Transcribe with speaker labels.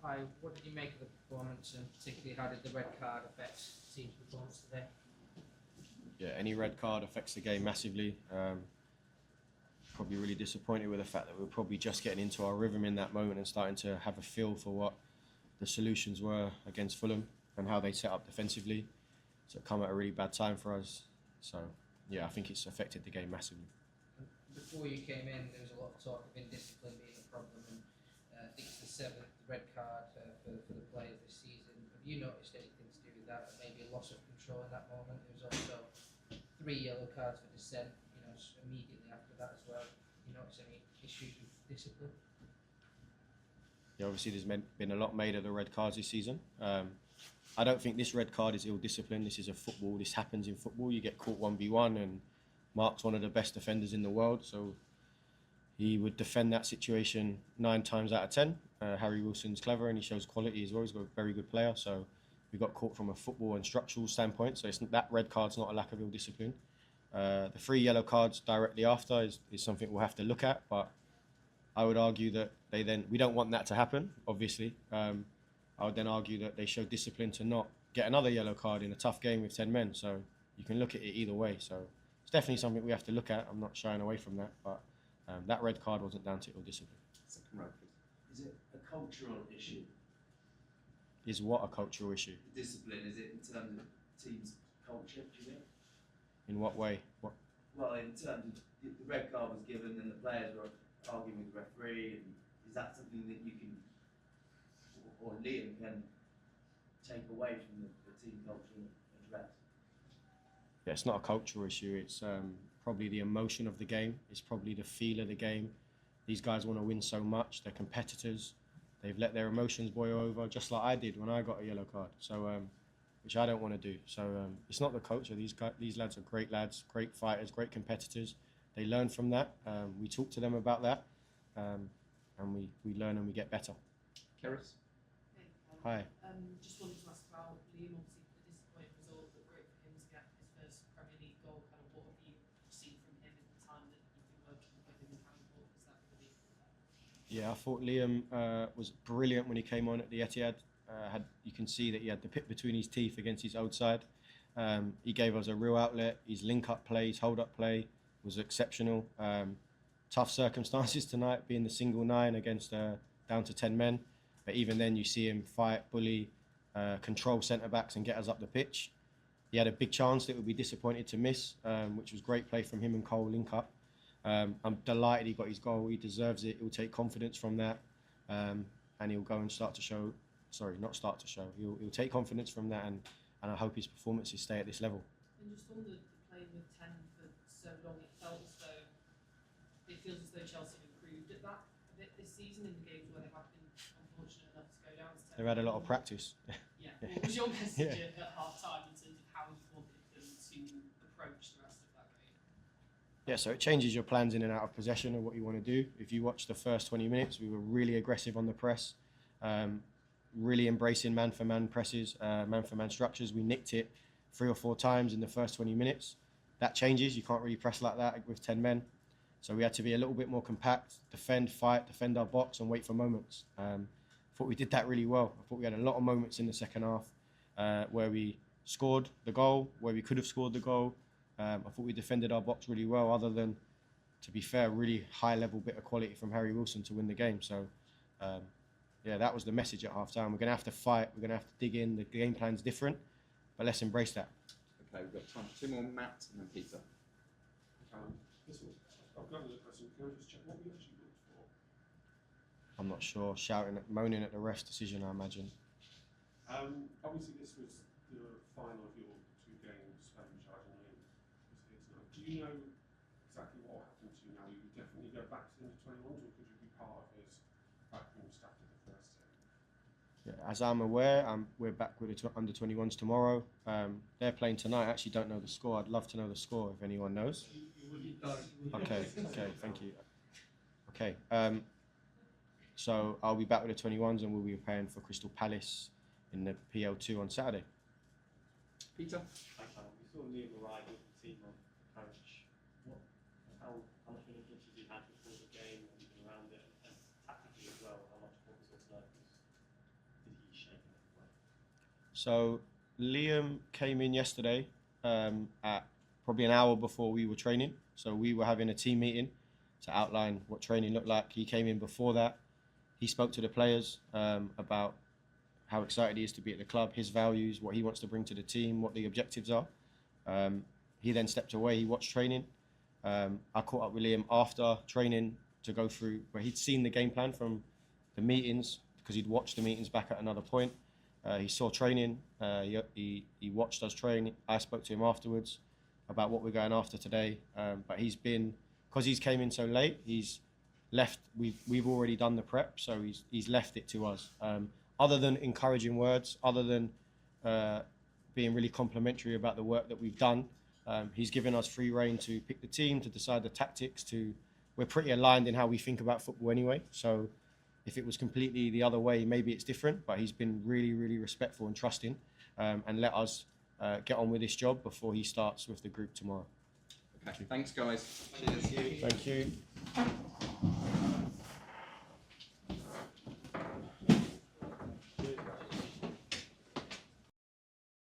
Speaker 1: Hi, what did you make of the performance, and particularly how did the red card affect the team's performance today?
Speaker 2: Yeah, any red card affects the game massively. Probably really disappointed with the fact that we were probably just getting into our rhythm in that moment and starting to have a feel for what the solutions were against Fulham and how they set up defensively. So it come at a really bad time for us. So yeah, I think it's affected the game massively.
Speaker 1: Before you came in, there was a lot of talk of indiscipline being a problem, and I think it's the seventh red card for the players this season. Have you noticed anything to do with that? Maybe a loss of control in that moment. There was also 3 yellow cards for dissent, immediately after that as well. You notice any issues with discipline?
Speaker 2: Yeah, obviously there's been a lot made of the red cards this season. I don't think this red card is ill-discipline. This is a football. This happens in football. You get caught 1v1 and Mark's one of the best defenders in the world, so he would defend that situation 9 times out of 10. Harry Wilson's clever and he shows quality as well. He's got a very good player, so we got caught from a football and structural standpoint, so that red card's not a lack of ill-discipline. The 3 yellow cards directly after is something we'll have to look at, but I would argue that we don't want that to happen, obviously. I would then argue that they showed discipline to not get another yellow card in a tough game with 10 men, so you can look at it either way. So it's definitely something we have to look at. I'm not shying away from that, but that red card wasn't down to ill-discipline.
Speaker 3: Second row, please. Is it a cultural issue?
Speaker 2: Is what a cultural issue?
Speaker 3: The discipline, is it in terms of team's culture, do you think?
Speaker 2: In what way?
Speaker 3: Well, in terms of the red card was given and the players were arguing with the referee, and is that something that you can, or Liam can take away from the team culture and address?
Speaker 2: Yeah, it's not a cultural issue. It's probably the emotion of the game. It's probably the feel of the game. These guys want to win so much. They're competitors. They've let their emotions boil over, just like I did when I got a yellow card. So, which I don't want to do. So it's not the culture. These lads are great lads, great fighters, great competitors. They learn from that. We talk to them about that, and we learn and we get better.
Speaker 4: Keris?
Speaker 2: Hi.
Speaker 5: Just wanted to ask about Liam, obviously the disappointing result, but great for him to get his first Premier League goal. Kind of what have you seen from him in the time that you've been working with him, and how important is that going to be?
Speaker 2: Yeah, I thought Liam was brilliant when he came on at the Etihad. You can see that he had the pit between his teeth against his old side. He gave us a real outlet. His link-up play, his hold-up play was exceptional. Tough circumstances tonight, being the single 9 against down to 10 men. But even then, you see him fight, bully, control centre-backs and get us up the pitch. He had a big chance that we'd be disappointed to miss, which was great play from him and Cole link-up. I'm delighted he got his goal. He deserves it. He'll take confidence from that, and he'll go and start to show. Sorry, not start to show. He'll take confidence from that, and I hope his performances stay at this level.
Speaker 5: And just on the playing with 10 for so long, it feels as though Chelsea have improved at that a bit this season in the games where they have been unfortunate enough to go down to 10.
Speaker 2: They've had a lot of practice.
Speaker 5: Yeah. What was your message at half time in terms of how you wanted them to approach the rest of that game?
Speaker 2: Yeah, so it changes your plans in and out of possession of what you want to do. If you watch the first 20 minutes, we were really aggressive on the press, really embracing man-for-man presses, man-for-man structures. We nicked it 3 or 4 times in the first 20 minutes. That changes. You can't really press like that with 10 men. So we had to be a little bit more compact, defend, fight, defend our box and wait for moments. I thought we did that really well. I thought we had a lot of moments in the second half where we scored the goal, where we could have scored the goal. I thought we defended our box really well, other than, to be fair, really high-level bit of quality from Harry Wilson to win the game. So, yeah, that was the message at half-time. We're going to have to fight. We're going to have to dig in. The game plan's different, but let's embrace that.
Speaker 4: Okay, we've got time for 2 more, Matt and then Peter.
Speaker 6: I've got another question. Can I just check what we actually looked for?
Speaker 2: I'm not sure. Moaning at the ref's decision, I imagine.
Speaker 6: Obviously, this was the final of your 2 games charging in. Do you know exactly what will happen to you now? Will you definitely go back to the under-21s, or could you be part of his backroom staff at the first team?
Speaker 2: Yeah, as I'm aware, we're back with the under-21s tomorrow. They're playing tonight. I actually don't know the score. I'd love to know the score if anyone knows. Okay, thank you. Okay, so I'll be back with the 21s and we'll be preparing for Crystal Palace in the PL2 on Saturday.
Speaker 4: Peter?
Speaker 7: Hi, Calum. We saw Liam arrive with the team on Cottage. How much influence have you had before the game and around it, and tactically as well? How much what was it like?
Speaker 2: So Liam came in yesterday at probably an hour before we were training. So we were having a team meeting to outline what training looked like. He came in before that. He spoke to the players about how excited he is to be at the club, his values, what he wants to bring to the team, what the objectives are. He then stepped away. He watched training. I caught up with Liam after training to go through where he'd seen the game plan from the meetings because he'd watched the meetings back at another point. He saw training. He watched us train. I spoke to him afterwards about what we're going after today. But he's been, because he's came in so late, he's left. We've already done the prep, so he's left it to us. Other than encouraging words, other than being really complimentary about the work that we've done, he's given us free rein to pick the team, to decide the tactics. We're pretty aligned in how we think about football anyway. So if it was completely the other way, maybe it's different. But he's been really, really respectful and trusting, and let us get on with this job before he starts with the group tomorrow.
Speaker 4: Okay, thanks guys.
Speaker 3: Cheers.
Speaker 2: Thank you.